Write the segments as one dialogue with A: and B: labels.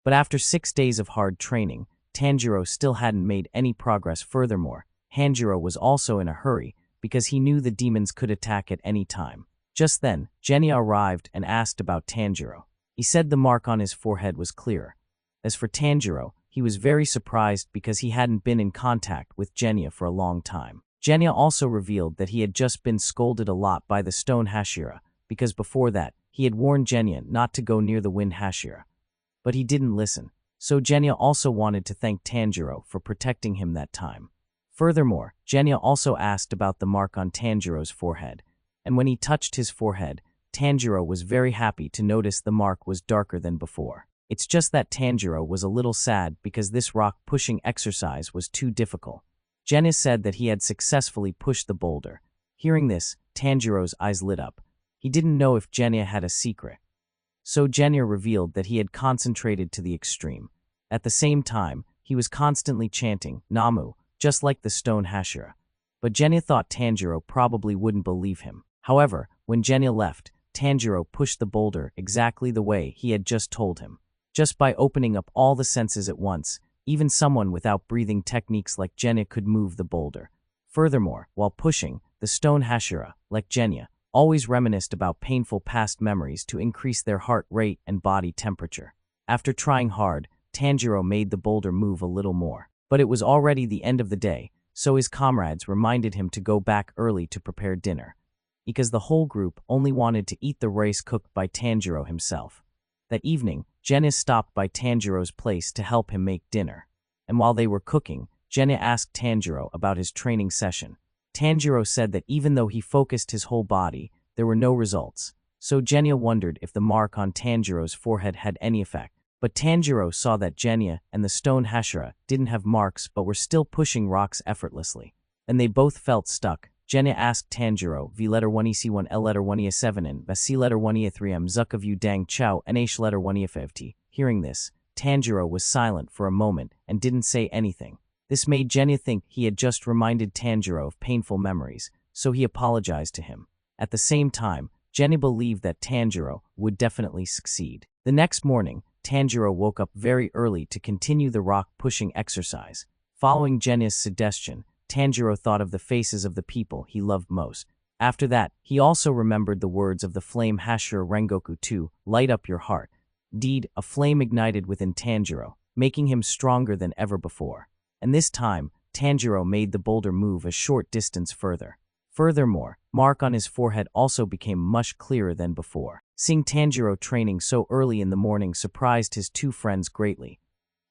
A: But after 6 days of hard training, Tanjiro still hadn't made any progress. Furthermore, Hanjiro was also in a hurry because he knew the demons could attack at any time. Just then, Genya arrived and asked about Tanjiro. He said the mark on his forehead was clearer. As for Tanjiro, he was very surprised because he hadn't been in contact with Genya for a long time. Genya also revealed that he had just been scolded a lot by the stone Hashira, because before that, he had warned Genya not to go near the wind Hashira. But he didn't listen, so Genya also wanted to thank Tanjiro for protecting him that time. Furthermore, Genya also asked about the mark on Tanjiro's forehead, and when he touched his forehead, Tanjiro was very happy to notice the mark was darker than before. It's just that Tanjiro was a little sad because this rock-pushing exercise was too difficult. Genya said that he had successfully pushed the boulder. Hearing this, Tanjiro's eyes lit up. He didn't know if Genya had a secret. So Genya revealed that he had concentrated to the extreme. At the same time, he was constantly chanting, Namu, just like the stone Hashira. But Genya thought Tanjiro probably wouldn't believe him. However, when Genya left, Tanjiro pushed the boulder exactly the way he had just told him. Just by opening up all the senses at once, even someone without breathing techniques like Genya could move the boulder. Furthermore, while pushing, the stone Hashira, like Genya, always reminisced about painful past memories to increase their heart rate and body temperature. After trying hard, Tanjiro made the boulder move a little more. But it was already the end of the day, so his comrades reminded him to go back early to prepare dinner, because the whole group only wanted to eat the rice cooked by Tanjiro himself. That evening, Genya stopped by Tanjiro's place to help him make dinner. And while they were cooking, Genya asked Tanjiro about his training session. Tanjiro said that even though he focused his whole body, there were no results. So Genya wondered if the mark on Tanjiro's forehead had any effect. But Tanjiro saw that Genya and the stone Hashira didn't have marks but were still pushing rocks effortlessly. And they both felt stuck. Genya asked Tanjiro, V letter 1 EC1 L letter 1 E7 and C letter 1 E3 M Zuck of U Dang Chow and H letter 1 E5T. Hearing this, Tanjiro was silent for a moment and didn't say anything. This made Genya think he had just reminded Tanjiro of painful memories, so he apologized to him. At the same time, Genya believed that Tanjiro would definitely succeed. The next morning, Tanjiro woke up very early to continue the rock-pushing exercise. Following Genya's suggestion, Tanjiro thought of the faces of the people he loved most. After that, he also remembered the words of the flame Hashira Rengoku to light up your heart. Indeed, a flame ignited within Tanjiro, making him stronger than ever before. And this time, Tanjiro made the boulder move a short distance further. Furthermore, mark on his forehead also became much clearer than before. Seeing Tanjiro training so early in the morning surprised his two friends greatly.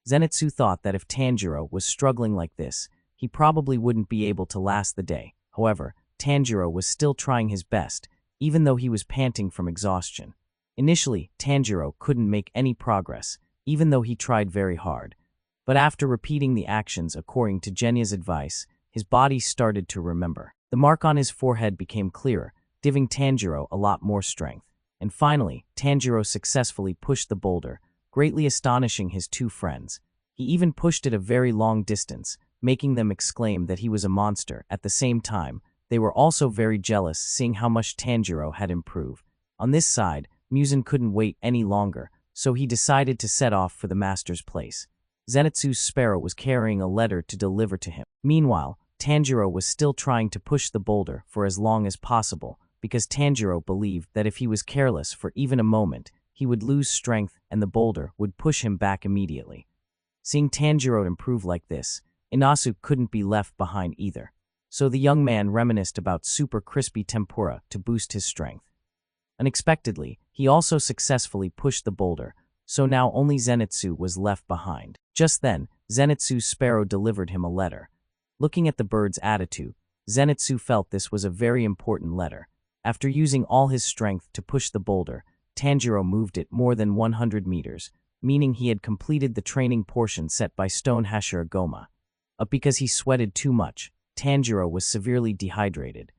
A: Zenitsu thought that if Tanjiro was struggling like this, he probably wouldn't be able to last the day. However, Tanjiro was still trying his best, even though he was panting from exhaustion. Initially, Tanjiro couldn't make any progress, even though he tried very hard. But after repeating the actions according to Genya's advice, his body started to remember. The mark on his forehead became clearer, giving Tanjiro a lot more strength. And finally, Tanjiro successfully pushed the boulder, greatly astonishing his two friends. He even pushed it a very long distance, making them exclaim that he was a monster. At the same time, they were also very jealous seeing how much Tanjiro had improved. On this side, Muzan couldn't wait any longer, so he decided to set off for the master's place. Zenitsu's sparrow was carrying a letter to deliver to him. Meanwhile, Tanjiro was still trying to push the boulder for as long as possible, because Tanjiro believed that if he was careless for even a moment, he would lose strength and the boulder would push him back immediately. Seeing Tanjiro improve like this, Inasu couldn't be left behind either. So the young man reminisced about super crispy tempura to boost his strength. Unexpectedly, he also successfully pushed the boulder, so now only Zenitsu was left behind. Just then, Zenitsu's sparrow delivered him a letter. Looking at the bird's attitude, Zenitsu felt this was a very important letter. After using all his strength to push the boulder, Tanjiro moved it more than 100 meters, meaning he had completed the training portion set by Stone Hashira Goma. But because he sweated too much, Tanjiro was severely dehydrated.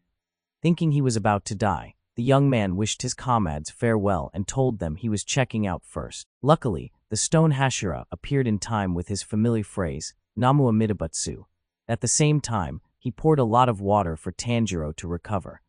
A: Thinking he was about to die, the young man wished his comrades farewell and told them he was checking out first. Luckily, the Stone Hashira appeared in time with his familiar phrase, Namu Amitabutsu. At the same time, he poured a lot of water for Tanjiro to recover.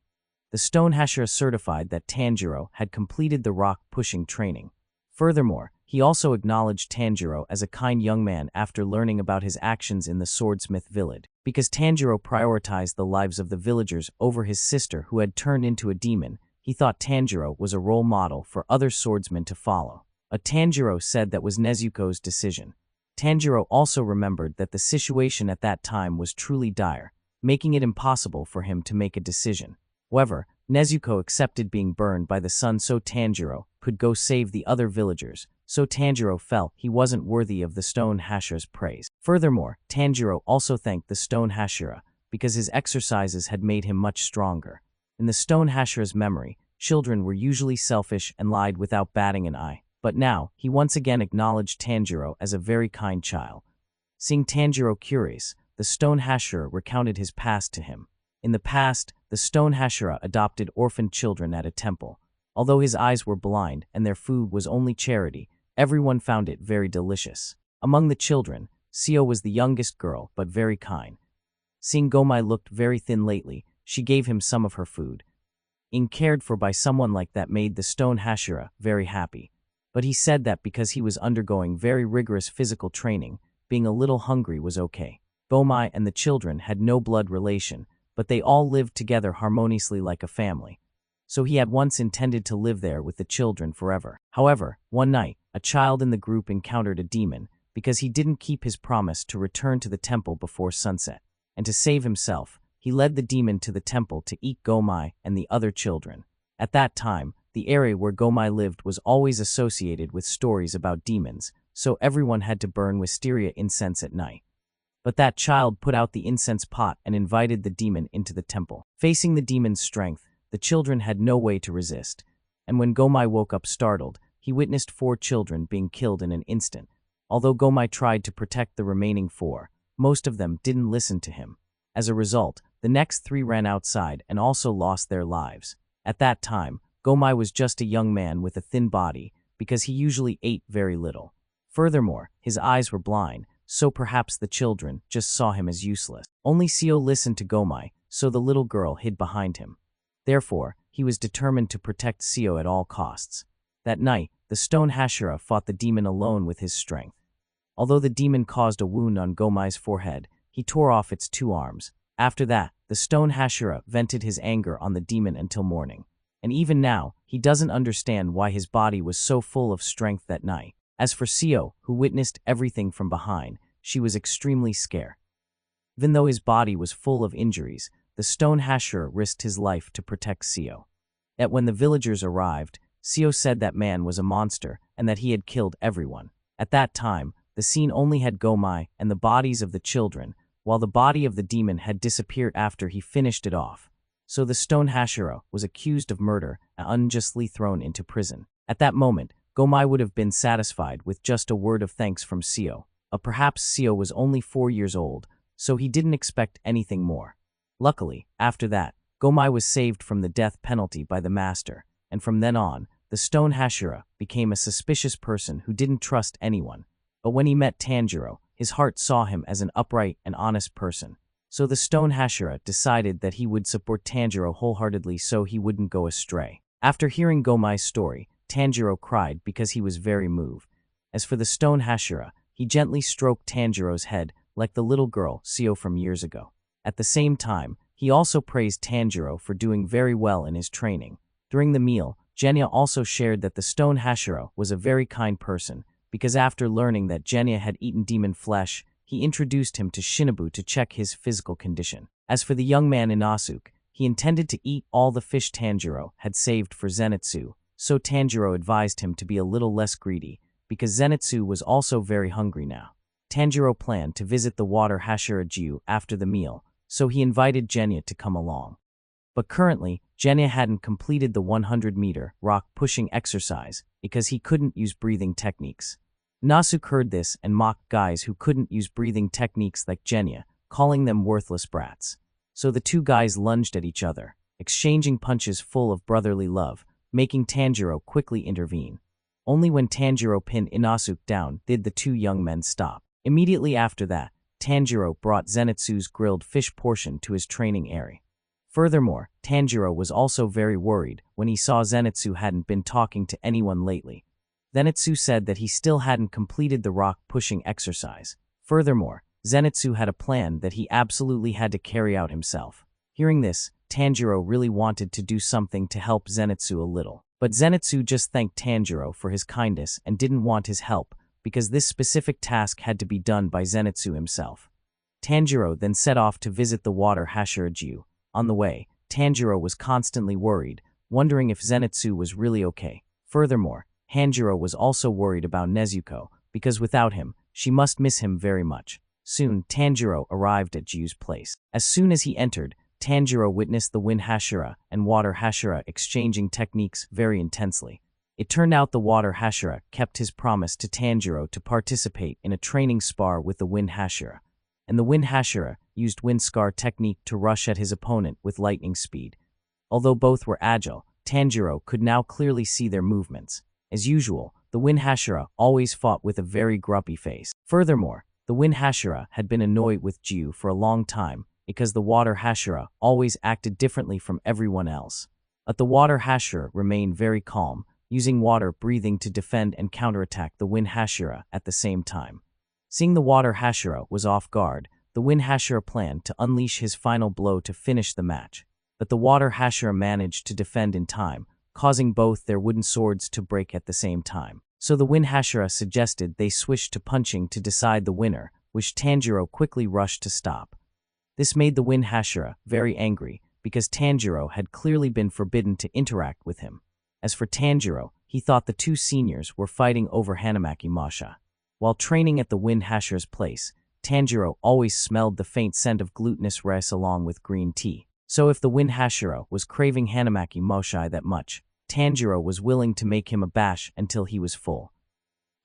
A: The Stone Hashira certified that Tanjiro had completed the rock-pushing training. Furthermore, he also acknowledged Tanjiro as a kind young man after learning about his actions in the swordsmith village. Because Tanjiro prioritized the lives of the villagers over his sister who had turned into a demon, he thought Tanjiro was a role model for other swordsmen to follow. Tanjiro said that was Nezuko's decision. Tanjiro also remembered that the situation at that time was truly dire, making it impossible for him to make a decision. However, Nezuko accepted being burned by the sun so Tanjiro could go save the other villagers, so Tanjiro felt he wasn't worthy of the Stone Hashira's praise. Furthermore, Tanjiro also thanked the Stone Hashira because his exercises had made him much stronger. In the Stone Hashira's memory, children were usually selfish and lied without batting an eye, but now he once again acknowledged Tanjiro as a very kind child. Seeing Tanjiro curious, the Stone Hashira recounted his past to him. In the past, the Stone Hashira adopted orphaned children at a temple. Although his eyes were blind and their food was only charity, everyone found it very delicious. Among the children, Seo was the youngest girl but very kind. Seeing Gomai looked very thin lately, she gave him some of her food. Being cared for by someone like that made the Stone Hashira very happy. But he said that because he was undergoing very rigorous physical training, being a little hungry was okay. Gomai and the children had no blood relation, but they all lived together harmoniously like a family. So he had once intended to live there with the children forever. However, one night, a child in the group encountered a demon because he didn't keep his promise to return to the temple before sunset. And to save himself, he led the demon to the temple to eat Gomai and the other children. At that time, the area where Gomai lived was always associated with stories about demons, so everyone had to burn wisteria incense at night. But that child put out the incense pot and invited the demon into the temple. Facing the demon's strength, the children had no way to resist, and when Gomai woke up startled, he witnessed 4 children being killed in an instant. Although Gomai tried to protect the remaining 4, most of them didn't listen to him. As a result, the next 3 ran outside and also lost their lives. At that time, Gomai was just a young man with a thin body because he usually ate very little. Furthermore, his eyes were blind, so perhaps the children just saw him as useless. Only Seo listened to Gomai, so the little girl hid behind him. Therefore, he was determined to protect Seo at all costs. That night, the Stone Hashira fought the demon alone with his strength. Although the demon caused a wound on Gomai's forehead, he tore off its 2 arms. After that, the Stone Hashira vented his anger on the demon until morning. And even now, he doesn't understand why his body was so full of strength that night. As for Seo, who witnessed everything from behind, she was extremely scared. Even though his body was full of injuries, the Stone Hashira risked his life to protect Seo. Yet when the villagers arrived, Seo said that man was a monster and that he had killed everyone. At that time, the scene only had Gomai and the bodies of the children, while the body of the demon had disappeared after he finished it off. So the Stone Hashira was accused of murder and unjustly thrown into prison. At that moment, Gomai would have been satisfied with just a word of thanks from Seo. Perhaps Seo was only 4 years old, so he didn't expect anything more. Luckily, after that, Gomai was saved from the death penalty by the master, and from then on, the Stone Hashira became a suspicious person who didn't trust anyone. But when he met Tanjiro, his heart saw him as an upright and honest person. So the Stone Hashira decided that he would support Tanjiro wholeheartedly so he wouldn't go astray. After hearing Gomai's story, Tanjiro cried because he was very moved. As for the Stone Hashira, he gently stroked Tanjiro's head like the little girl Seo from years ago. At the same time, he also praised Tanjiro for doing very well in his training. During the meal, Genya also shared that the Stone Hashira was a very kind person, because after learning that Genya had eaten demon flesh, he introduced him to Shinobu to check his physical condition. As for the young man Inosuke, he intended to eat all the fish Tanjiro had saved for Zenitsu, so Tanjiro advised him to be a little less greedy, because Zenitsu was also very hungry now. Tanjiro planned to visit the water Hashira-jiu after the meal, so he invited Genya to come along. But currently, Genya hadn't completed the 100-meter rock-pushing exercise because he couldn't use breathing techniques. Inosuke heard this and mocked guys who couldn't use breathing techniques like Genya, calling them worthless brats. So the 2 guys lunged at each other, exchanging punches full of brotherly love, making Tanjiro quickly intervene. Only when Tanjiro pinned Inosuke down did the 2 young men stop. Immediately after that, Tanjiro brought Zenitsu's grilled fish portion to his training area. Furthermore, Tanjiro was also very worried when he saw Zenitsu hadn't been talking to anyone lately. Zenitsu said that he still hadn't completed the rock-pushing exercise. Furthermore, Zenitsu had a plan that he absolutely had to carry out himself. Hearing this, Tanjiro really wanted to do something to help Zenitsu a little. But Zenitsu just thanked Tanjiro for his kindness and didn't want his help, because this specific task had to be done by Zenitsu himself. Tanjiro then set off to visit the water Hashiraju. On the way, Tanjiro was constantly worried, wondering if Zenitsu was really okay. Furthermore, Hanjiro was also worried about Nezuko, because without him, she must miss him very much. Soon, Tanjiro arrived at Jiu's place. As soon as he entered, Tanjiro witnessed the Wind Hashira and Water Hashira exchanging techniques very intensely. It turned out the Water Hashira kept his promise to Tanjiro to participate in a training spar with the Wind Hashira, and the Wind Hashira used Wind Scar technique to rush at his opponent with lightning speed. Although both were agile, Tanjiro could now clearly see their movements. As usual, the Wind Hashira always fought with a very grumpy face. Furthermore, the Wind Hashira had been annoyed with Jiu for a long time because the Water Hashira always acted differently from everyone else. But the Water Hashira remained very calm, using water breathing to defend and counterattack the Wind Hashira at the same time. Seeing the Water Hashira was off guard, the Wind Hashira planned to unleash his final blow to finish the match. But the Water Hashira managed to defend in time, causing both their wooden swords to break at the same time. So the Wind Hashira suggested they switch to punching to decide the winner, which Tanjiro quickly rushed to stop. This made the Wind Hashira very angry, because Tanjiro had clearly been forbidden to interact with him. As for Tanjiro, he thought the two seniors were fighting over Hanamaki Masha. While training at the Wind Hashira's place, Tanjiro always smelled the faint scent of glutinous rice along with green tea. So if the Wind Hashira was craving Hanamaki Moshai that much, Tanjiro was willing to make him a bash until he was full.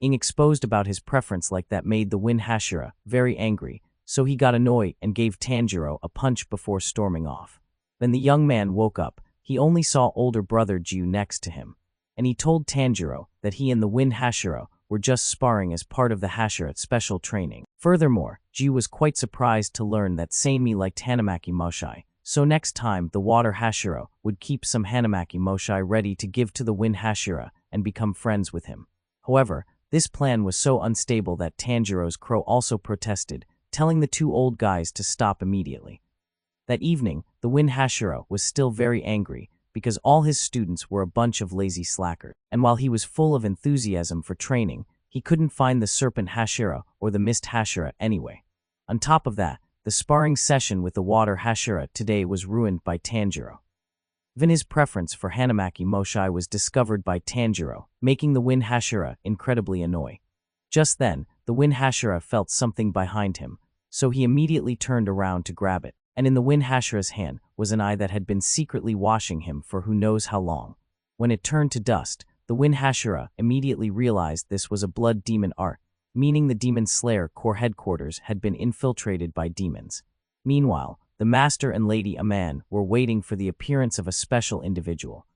A: Being exposed about his preference like that made the Wind Hashira very angry, so he got annoyed and gave Tanjiro a punch before storming off. When the young man woke up, he only saw older brother Jiu next to him, and he told Tanjiro that he and the Wind Hashira were just sparring as part of the Hashira special training. Furthermore, Jiu was quite surprised to learn that Seimi liked Hanamaki Moshai, so next time the Water Hashira would keep some Hanamaki Moshai ready to give to the Wind Hashira and become friends with him. However, this plan was so unstable that Tanjiro's crow also protested, telling the two old guys to stop immediately. That evening, the Wind Hashira was still very angry because all his students were a bunch of lazy slackers, and while he was full of enthusiasm for training, he couldn't find the Serpent Hashira or the Mist Hashira anyway. On top of that, the sparring session with the Water Hashira today was ruined by Tanjiro. Even his preference for Hanamaki Moshai was discovered by Tanjiro, making the Wind Hashira incredibly annoyed. Just then, the Wind Hashira felt something behind him, so he immediately turned around to grab it, and in the Wind Hashira's hand was an eye that had been secretly watching him for who knows how long. When it turned to dust, the Wind Hashira immediately realized this was a blood demon art, meaning the Demon Slayer Corps headquarters had been infiltrated by demons. Meanwhile, the Master and Lady Aman were waiting for the appearance of a special individual.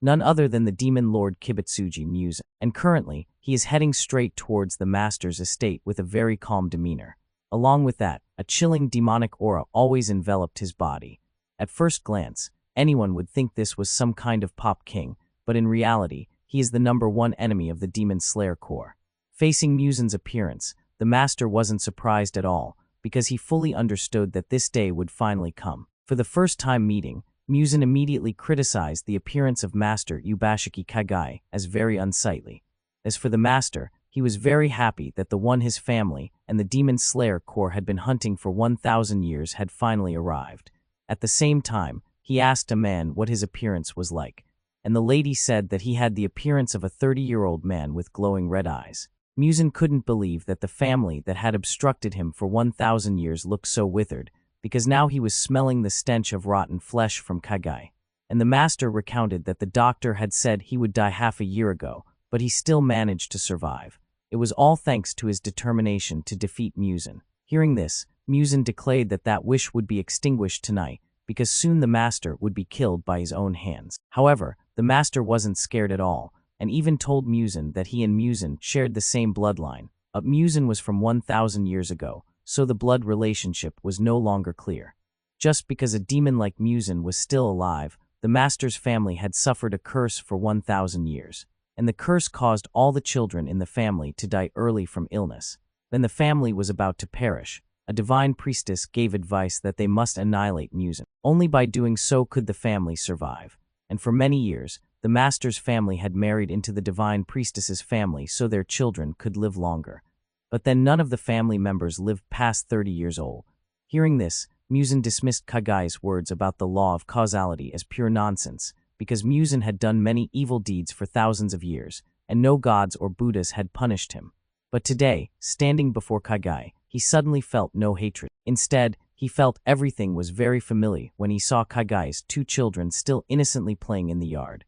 A: None other than the Demon Lord Kibutsuji Muse, and currently, he is heading straight towards the Master's estate with a very calm demeanor. Along with that, a chilling demonic aura always enveloped his body. At first glance, anyone would think this was some kind of pop king, but in reality, he is the #1 enemy of the Demon Slayer Corps. Facing Musen's appearance, the Master wasn't surprised at all, because he fully understood that this day would finally come. For the first time meeting, Musen immediately criticized the appearance of Master Yubashiki Kagai as very unsightly. As for the Master, he was very happy that the one his family and the Demon Slayer Corps had been hunting for 1,000 years had finally arrived. At the same time, he asked a man what his appearance was like, and the lady said that he had the appearance of a 30-year-old man with glowing red eyes. Musen couldn't believe that the family that had obstructed him for 1,000 years looked so withered, because now he was smelling the stench of rotten flesh from Kagai. And the Master recounted that the doctor had said he would die half a year ago, but he still managed to survive. It was all thanks to his determination to defeat Musen. Hearing this, Musen declared that that wish would be extinguished tonight, because soon the Master would be killed by his own hands. However, the Master wasn't scared at all, and even told Musen that he and Musen shared the same bloodline. But Musen was from 1,000 years ago, so the blood relationship was no longer clear. Just because a demon like Musen was still alive, the Master's family had suffered a curse for 1,000 years. and the curse caused all the children in the family to die early from illness. Then the family was about to perish. A divine priestess gave advice that they must annihilate Muzan. Only by doing so could the family survive. And for many years, the master's family had married into the divine priestess's family so their children could live longer. But then none of the family members lived past 30 years old. Hearing this, Muzan dismissed Kagai's words about the law of causality as pure nonsense, because Muzan had done many evil deeds for thousands of years, and no gods or Buddhas had punished him. But today, standing before Kagai, he suddenly felt no hatred. Instead, he felt everything was very familiar when he saw Kagai's two children still innocently playing in the yard.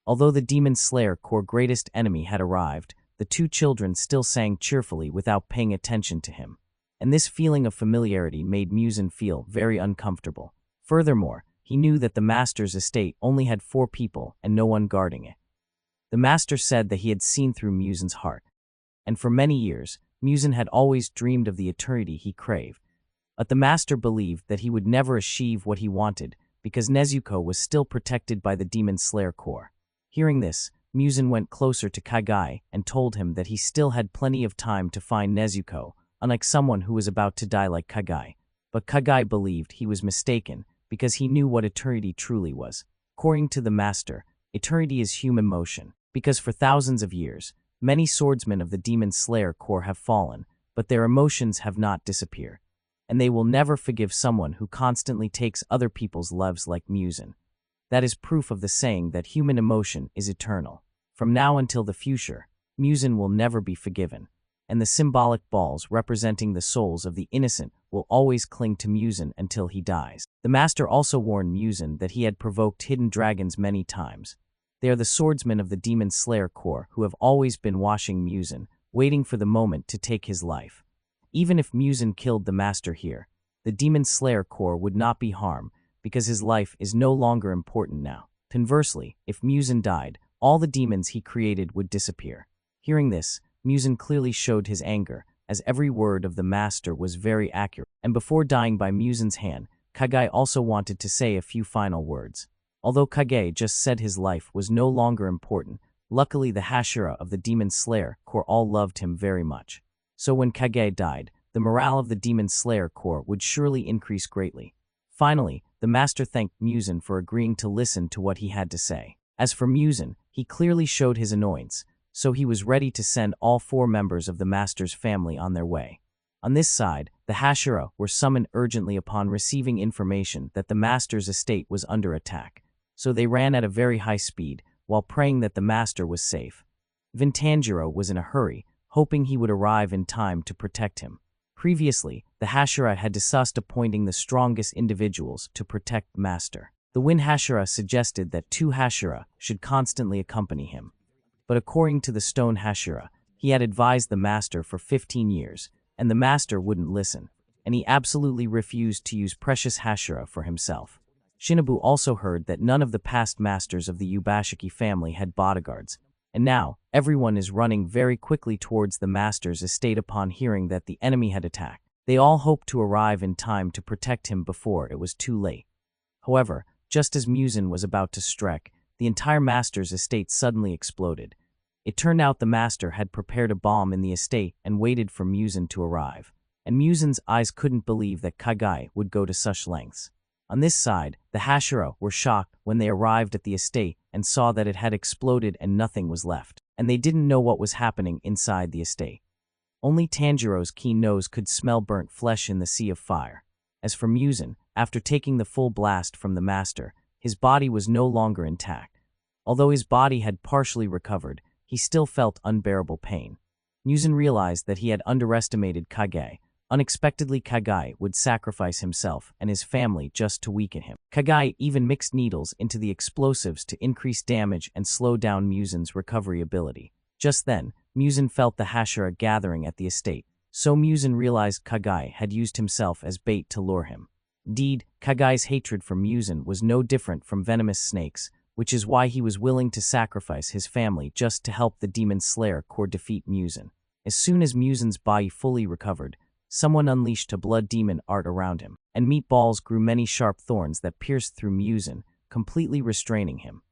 A: Although the Demon Slayer Corps' greatest enemy had arrived, the two children still sang cheerfully without paying attention to him. And this feeling of familiarity made Muzan feel very uncomfortable. Furthermore, he knew that the master's estate only had 4 people and no one guarding it. The master said that he had seen through Muzan's heart. And for many years, Muzan had always dreamed of the eternity he craved. But the master believed that he would never achieve what he wanted because Nezuko was still protected by the Demon Slayer Corps. Hearing this, Muzan went closer to Kagai and told him that he still had plenty of time to find Nezuko, unlike someone who was about to die like Kagai. But Kagai believed he was mistaken because he knew what eternity truly was. According to the master, eternity is human motion, because for thousands of years, many swordsmen of the Demon Slayer Corps have fallen, but their emotions have not disappeared. And they will never forgive someone who constantly takes other people's lives like Muzan. That is proof of the saying that human emotion is eternal. From now until the future, Muzan will never be forgiven, and the symbolic balls representing the souls of the innocent will always cling to Muzan until he dies. The master also warned Muzan that he had provoked hidden dragons many times. They are the swordsmen of the Demon Slayer Corps who have always been watching Muzan, waiting for the moment to take his life. Even if Muzan killed the master here, the Demon Slayer Corps would not be harmed because his life is no longer important now. Conversely, if Muzan died, all the demons he created would disappear. Hearing this, Muzan clearly showed his anger, as every word of the master was very accurate. And before dying by Muzan's hand, Kagai also wanted to say a few final words. Although Kagai just said his life was no longer important, luckily the Hashira of the Demon Slayer Corps all loved him very much. So when Kagai died, the morale of the Demon Slayer Corps would surely increase greatly. Finally, the master thanked Muzan for agreeing to listen to what he had to say. As for Muzan, he clearly showed his annoyance, so he was ready to send all 4 members of the master's family on their way. On this side, the Hashira were summoned urgently upon receiving information that the master's estate was under attack, so they ran at a very high speed while praying that the master was safe. Tanjiro was in a hurry, hoping he would arrive in time to protect him. Previously, the Hashira had discussed appointing the strongest individuals to protect the master. The Wind Hashira suggested that 2 Hashira should constantly accompany him. But according to the Stone Hashira, he had advised the master for 15 years, and the master wouldn't listen, and he absolutely refused to use Precious Hashira for himself. Shinobu also heard that none of the past masters of the Ubashiki family had bodyguards, and now everyone is running very quickly towards the master's estate upon hearing that the enemy had attacked. They all hoped to arrive in time to protect him before it was too late. However, just as Muzan was about to strike, the entire master's estate suddenly exploded. It turned out the master had prepared a bomb in the estate and waited for Muzan to arrive, and Muzan's eyes couldn't believe that Kagai would go to such lengths. On this side, the Hashira were shocked when they arrived at the estate and saw that it had exploded and nothing was left, and they didn't know what was happening inside the estate. Only Tanjiro's keen nose could smell burnt flesh in the sea of fire. As for Muzan, after taking the full blast from the master, his body was no longer intact. Although his body had partially recovered, he still felt unbearable pain. Muzan realized that he had underestimated Kagai. Unexpectedly, Kagai would sacrifice himself and his family just to weaken him. Kagai even mixed needles into the explosives to increase damage and slow down Muzan's recovery ability. Just then, Muzan felt the Hashira gathering at the estate, so Muzan realized Kagai had used himself as bait to lure him. Indeed, Kagai's hatred for Muzan was no different from venomous snakes, which is why he was willing to sacrifice his family just to help the Demon Slayer Corps defeat Muzan. As soon as Muzan's body fully recovered, someone unleashed a blood demon art around him, and meatballs grew many sharp thorns that pierced through Muzan, completely restraining him.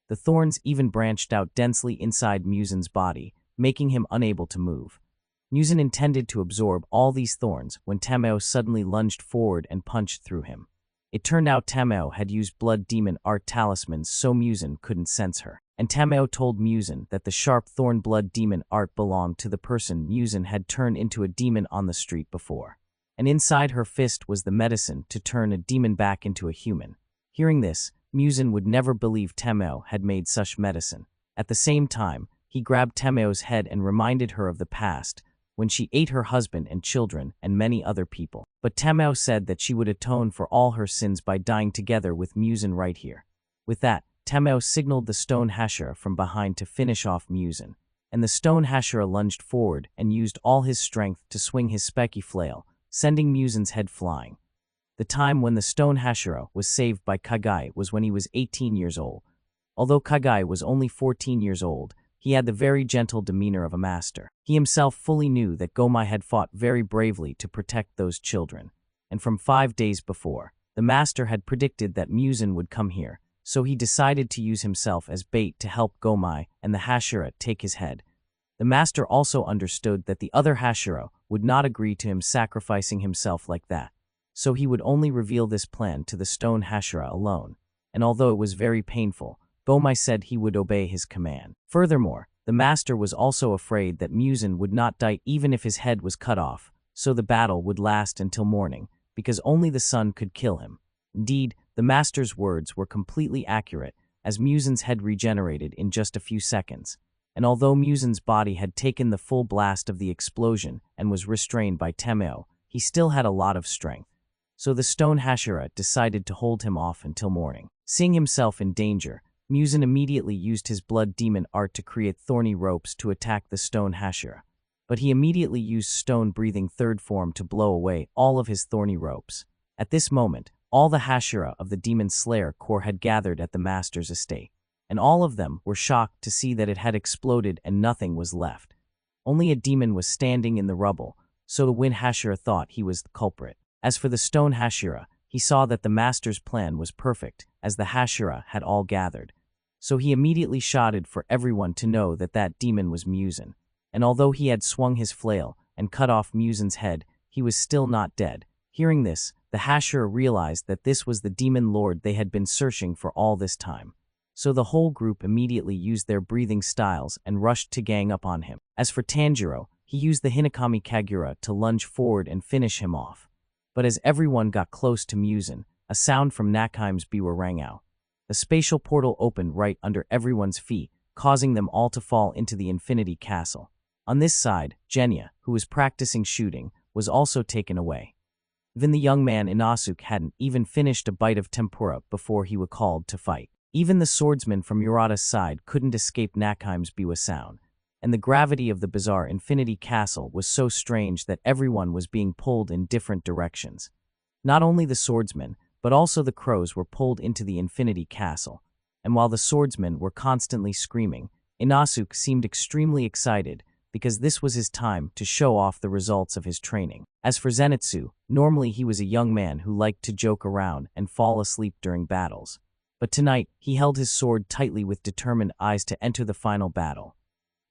A: The thorns even branched out densely inside Musen's body, making him unable to move. Musen intended to absorb all these thorns when Tamao suddenly lunged forward and punched through him. It turned out Tamao had used blood demon art talismans so Musen couldn't sense her. And Tamao told Musen that the sharp thorn blood demon art belonged to the person Musen had turned into a demon on the street before. And inside her fist was the medicine to turn a demon back into a human. Hearing this, Musen would never believe Tamao had made such medicine. At the same time, he grabbed Tamao's head and reminded her of the past, when she ate her husband and children and many other people. But Tamao said that she would atone for all her sins by dying together with Musen right here. With that, Tamao signaled the stone Hashira from behind to finish off Musen, and the stone Hashira lunged forward and used all his strength to swing his spiky flail, sending Musen's head flying. The time when the stone Hashira was saved by Kagai was when he was 18 years old. Although Kagai was only 14 years old, he had the very gentle demeanor of a master. He himself fully knew that Gomai had fought very bravely to protect those children, and from 5 days before, the master had predicted that Musen would come here, so he decided to use himself as bait to help Gomai and the Hashira take his head. The master also understood that the other Hashira would not agree to him sacrificing himself like that, so he would only reveal this plan to the stone Hashira alone, and although it was very painful, Gomai said he would obey his command. Furthermore, the master was also afraid that Musen would not die even if his head was cut off, so the battle would last until morning, because only the sun could kill him. Indeed, the master's words were completely accurate, as Musen's head regenerated in just a few seconds, and although Musen's body had taken the full blast of the explosion and was restrained by Tamao, he still had a lot of strength. So the stone Hashira decided to hold him off until morning. Seeing himself in danger, Musen immediately used his blood demon art to create thorny ropes to attack the stone Hashira. But he immediately used stone-breathing third form to blow away all of his thorny ropes. At this moment, all the Hashira of the Demon Slayer Corps had gathered at the master's estate, and all of them were shocked to see that it had exploded and nothing was left. Only a demon was standing in the rubble, so the Wind Hashira thought he was the culprit. As for the stone Hashira, he saw that the master's plan was perfect, as the Hashira had all gathered. So he immediately shouted for everyone to know that that demon was Musen, and although he had swung his flail and cut off Musen's head, he was still not dead. Hearing this, the Hashira realized that this was the demon lord they had been searching for all this time. So the whole group immediately used their breathing styles and rushed to gang up on him. As for Tanjiro, he used the Hinakami Kagura to lunge forward and finish him off. But as everyone got close to Musen, a sound from Nakheim's biwa rang out. The spatial portal opened right under everyone's feet, causing them all to fall into the Infinity Castle. On this side, Genya, who was practicing shooting, was also taken away. Even the young man Inosuke hadn't even finished a bite of tempura before he was called to fight. Even the swordsman from Yurata's side couldn't escape Nakheim's biwa sound, and the gravity of the bizarre Infinity Castle was so strange that everyone was being pulled in different directions. Not only the swordsman, but also the crows were pulled into the Infinity Castle, and while the swordsmen were constantly screaming, Inosuke seemed extremely excited because this was his time to show off the results of his training. As for Zenitsu, normally he was a young man who liked to joke around and fall asleep during battles. But tonight, he held his sword tightly with determined eyes to enter the final battle.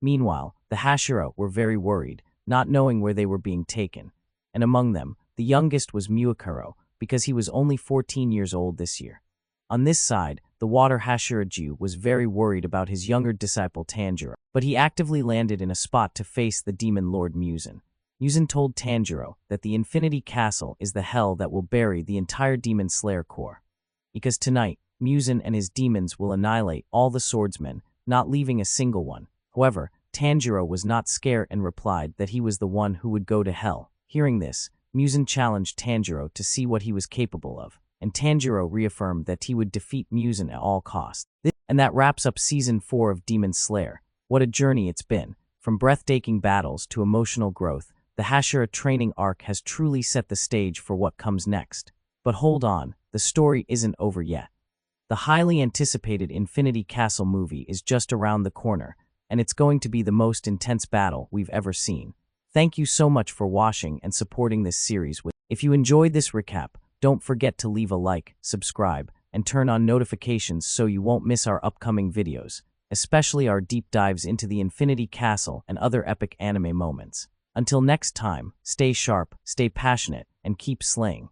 A: Meanwhile, the Hashira were very worried, not knowing where they were being taken, and among them, the youngest was Muakuro, because he was only 14 years old this year. On this side, the water Hashiraju was very worried about his younger disciple Tanjiro, but he actively landed in a spot to face the demon lord Musen. Musen told Tanjiro that the Infinity Castle is the hell that will bury the entire Demon Slayer Corps. Because tonight, Musen and his demons will annihilate all the swordsmen, not leaving a single one. However, Tanjiro was not scared and replied that he was the one who would go to hell. Hearing this, Musen challenged Tanjiro to see what he was capable of, and Tanjiro reaffirmed that he would defeat Musen at all costs. And that wraps up Season 4 of Demon Slayer. What a journey it's been. From breathtaking battles to emotional growth, the Hashira training arc has truly set the stage for what comes next. But hold on, the story isn't over yet. The highly anticipated Infinity Castle movie is just around the corner, and it's going to be the most intense battle we've ever seen. Thank you so much for watching and supporting this series. If you enjoyed this recap, don't forget to leave a like, subscribe, and turn on notifications so you won't miss our upcoming videos, especially our deep dives into the Infinity Castle and other epic anime moments. Until next time, stay sharp, stay passionate, and keep slaying.